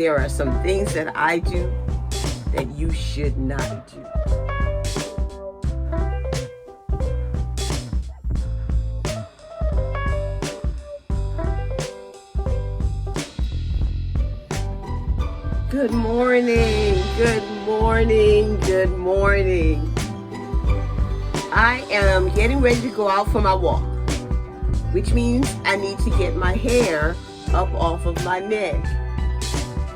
There are some things that I do that you should not do. Good morning, good morning, good morning. I am getting ready to go out for my walk, which means I need to get my hair up off of my neck.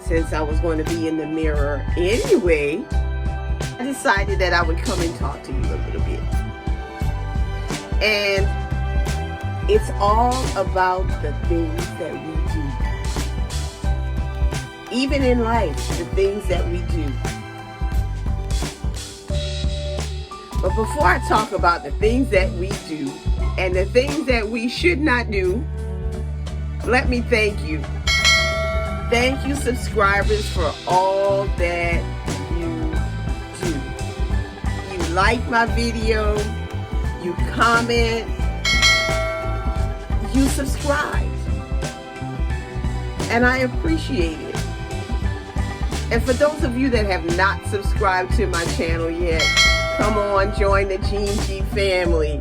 Since I was going to be in the mirror anyway, I decided that I would come and talk to you a little bit. And it's all about the things that we do. Even in life, the things that we do. But before I talk about the things that we do and the things that we should not do, let me thank you. Thank you, subscribers, for all that you do. You like my video, you comment, you subscribe. And I appreciate it. And for those of you that have not subscribed to my channel yet, come on, join the Gene G family.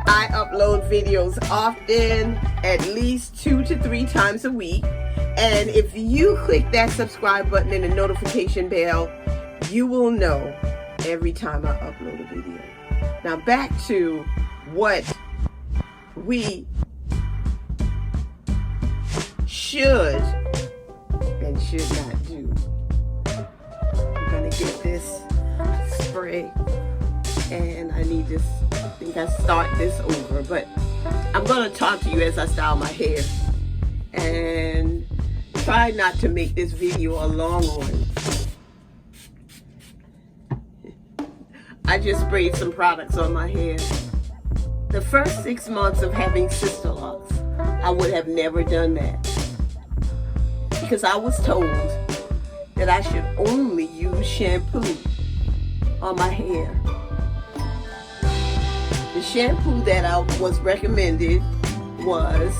I upload videos often, at least 2 to 3 times a week. And if you click that subscribe button and the notification bell, you will know every time I upload a video. Now back to what we should and should not do. I'm gonna get this spray and I think I start this over, but I'm gonna talk to you as I style my hair and try not to make this video a long one. I just sprayed some products on my hair. The first 6 months of having Sisterlocks, I would have never done that because I was told that I should only use shampoo on my hair. The shampoo that I was recommended was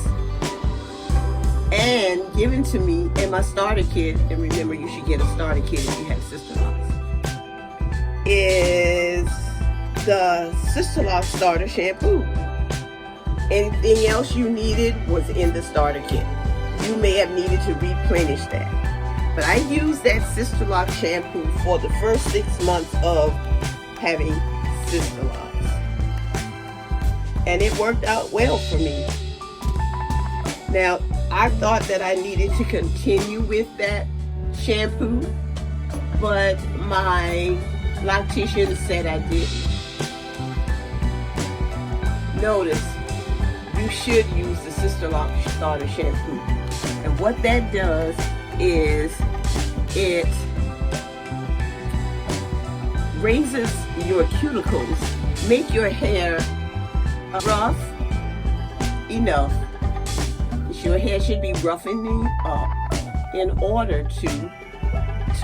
and given to me in my starter kit, and remember you should get a starter kit if you have Sisterlocks, is the Sisterlock starter shampoo. Anything else you needed was in the starter kit. You may have needed to replenish that. But I used that Sisterlock shampoo for the first 6 months of having Sisterlocks. And it worked out well for me. Now, I thought that I needed to continue with that shampoo, but my loctician said I didn't. Notice, you should use the Sisterlock starter shampoo. And what that does is it raises your cuticles, make your hair rough enough. Your hair should be roughening up in order to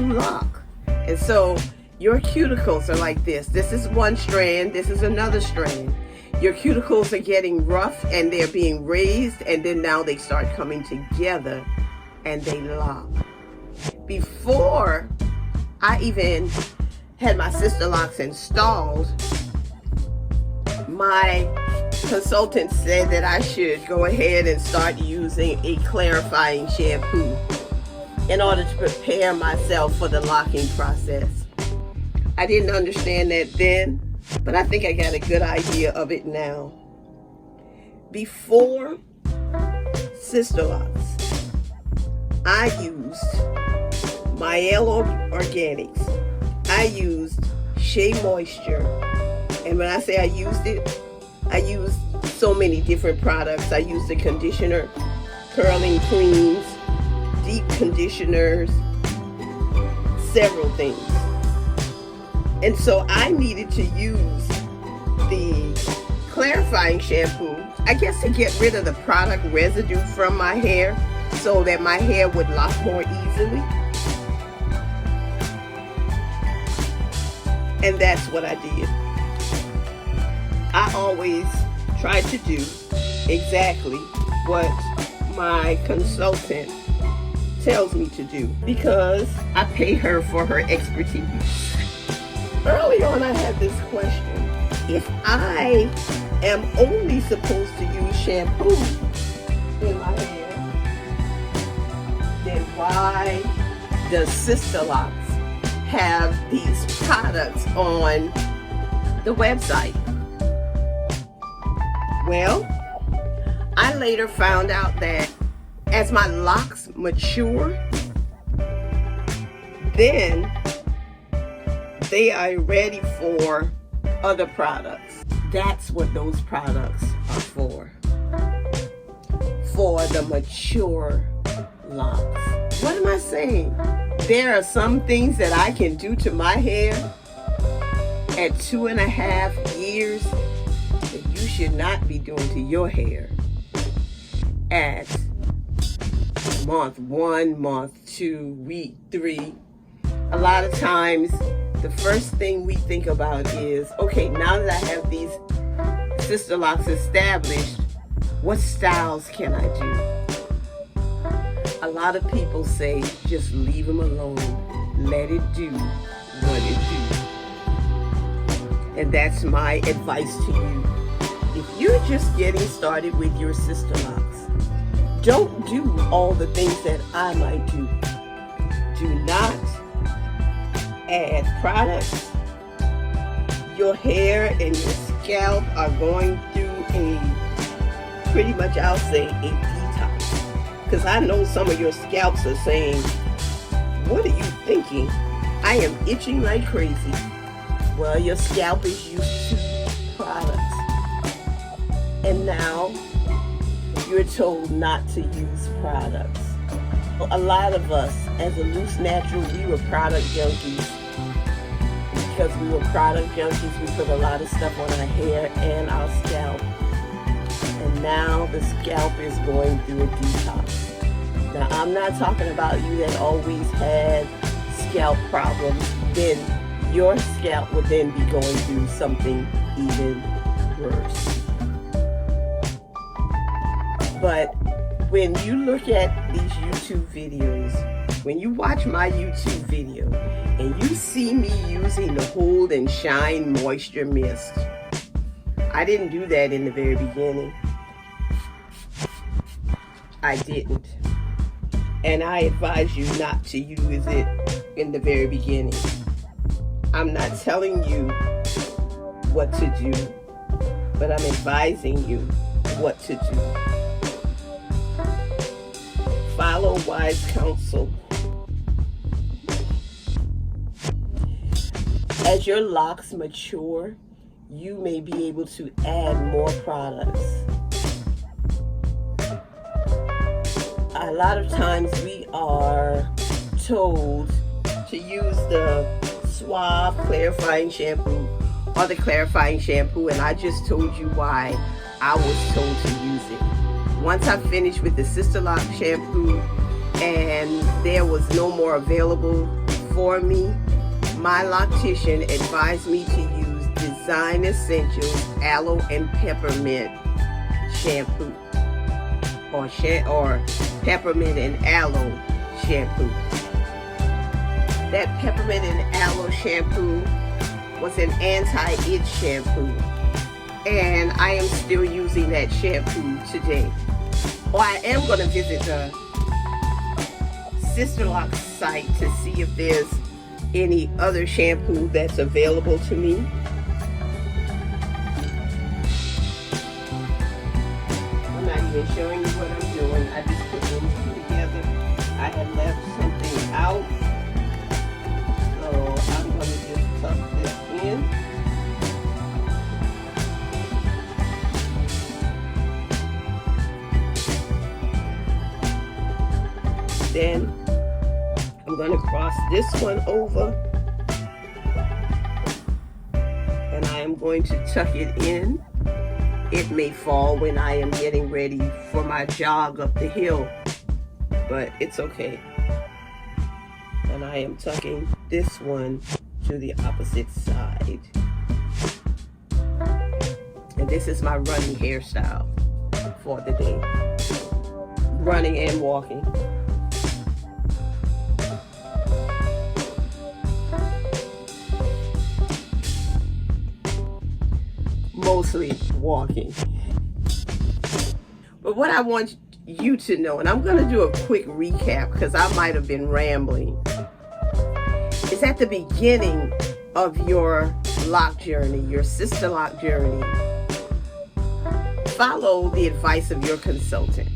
lock. And so your cuticles are like this. This is one strand, this is another strand. Your cuticles are getting rough and they're being raised, and then now they start coming together and they lock. Before I even had my Sisterlocks installed, my consultant said that I should go ahead and start using a clarifying shampoo in order to prepare myself for the locking process. I didn't understand that then, but I think I got a good idea of it now. Before Sisterlocks, I used my Aloe Organics. I used Shea Moisture. And when I say I used it, I used so many different products. I used the conditioner, curling creams, deep conditioners, several things. And so I needed to use the clarifying shampoo, I guess, to get rid of the product residue from my hair so that my hair would lock more easily. And that's what I did. I always try to do exactly what my consultant tells me to do, because I pay her for her expertise. Early on, I had this question. If I am only supposed to use shampoo in my hair, then why does Sisterlocks have these products on the website? Well, I later found out that as my locks mature, then they are ready for other products. That's what those products are for the mature locks. What am I saying? There are some things that I can do to my hair at 2.5 years that you should not be doing to your hair at month 1, month 2, week 3. A lot of times the first thing we think about is, okay, now that I have these Sisterlocks established, what styles can I do? A lot of people say, just leave them alone. Let it do what it do. And that's my advice to you. If you're just getting started with your Sisterlocks, don't do all the things that I might do. Do not add products. Your hair and your scalp are going through pretty much, I'll say, a detox. Because I know some of your scalps are saying, what are you thinking? I am itching like crazy. Well, your scalp is used to products. And now you're told not to use products. A lot of us, as a loose natural, we were product junkies. Because we were product junkies, we put a lot of stuff on our hair and our scalp. And now the scalp is going through a detox. Now, I'm not talking about you that always had scalp problems. Then your scalp would then be going through something even worse. But when you look at these YouTube videos, when you watch my YouTube video and you see me using the Hold and Shine Moisture Mist, I didn't do that in the very beginning. I didn't. And I advise you not to use it in the very beginning. I'm not telling you what to do, but I'm advising you what to do. Follow wise counsel. As your locks mature, you may be able to add more products. A lot of times we are told to use the Suave clarifying shampoo or the clarifying shampoo, and I just told you why I was told to use it. Once I finished with the Sisterlock shampoo and there was no more available for me, my loctician advised me to use Design Essentials Aloe and Peppermint shampoo or Peppermint and Aloe shampoo. That Peppermint and Aloe shampoo was an anti-itch shampoo, and I am still using that shampoo today. Or I am going to visit the Sisterlocks site to see if there's any other shampoo that's available to me. I'm not even showing you what I'm doing. I just put those two together. I had left something out, so I'm going to just tuck this in. Then I'm going to cross this one over, and I am going to tuck it in. It may fall when I am getting ready for my jog up the hill, but it's okay. And I am tucking this one to the opposite side. And this is my running hairstyle for the day. Running and walking. mostly walking. But what I want you to know, and I'm going to do a quick recap because I might have been rambling, is at the beginning of your lock journey, your Sisterlock journey, follow the advice of your consultant.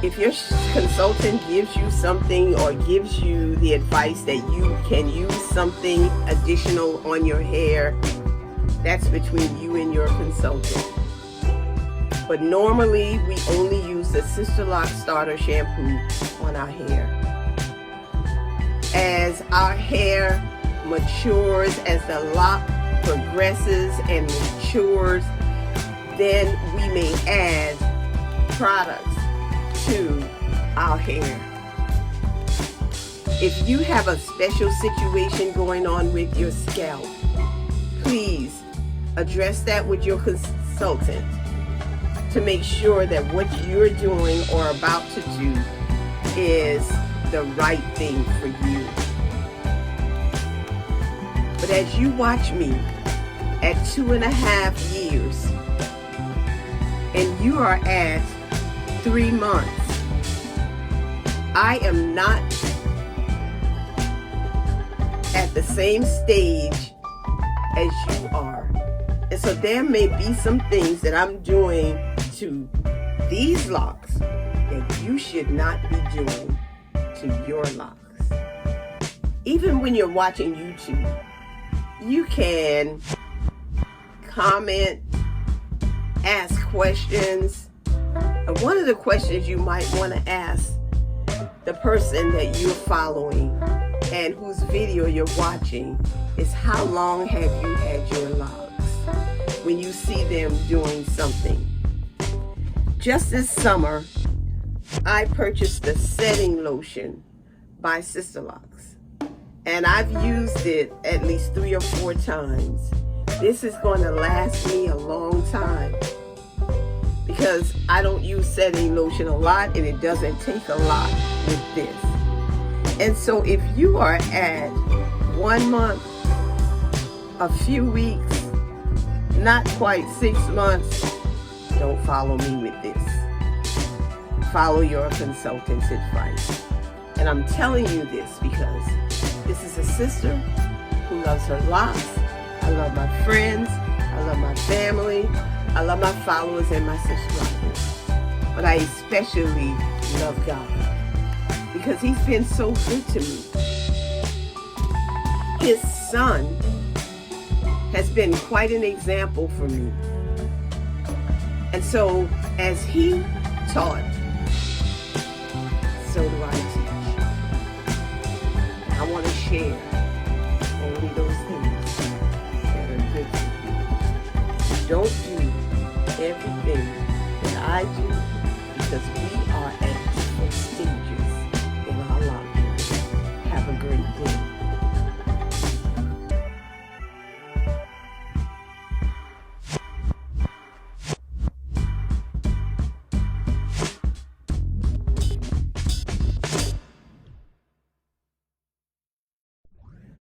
If your consultant gives you something or gives you the advice that you can use something additional on your hair, that's between you and your consultant. But normally we only use the Sisterlock Starter Shampoo on our hair. As our hair matures, as the lock progresses and matures, then we may add products to our hair. If you have a special situation going on with your scalp, please address that with your consultant to make sure that what you're doing or about to do is the right thing for you. But as you watch me at 2.5 years and you are at 3 months, I am not at the same stage as you are. And so there may be some things that I'm doing to these locks that you should not be doing to your locks. Even when you're watching YouTube, you can comment, ask questions. And one of the questions you might want to ask the person that you're following and whose video you're watching is, how long have you had your locks? When you see them doing something. Just this summer, I purchased the setting lotion by Sisterlocks, and I've used it at least 3 or 4 times. This is going to last me a long time because I don't use setting lotion a lot, and it doesn't take a lot with this. And so if you are at 1 month, a few weeks, not quite 6 months, don't follow me with this. Follow your consultant's advice. And I'm telling you this because this is a sister who loves her locks. I love my friends. I love my family. I love my followers and my subscribers. But I especially love God because He's been so good to me. His Son has been quite an example for me. And so as He taught, so do I teach. I want to share only those things that are good to you. Don't do everything that I do because we are at different stages in our lives. Have a great day.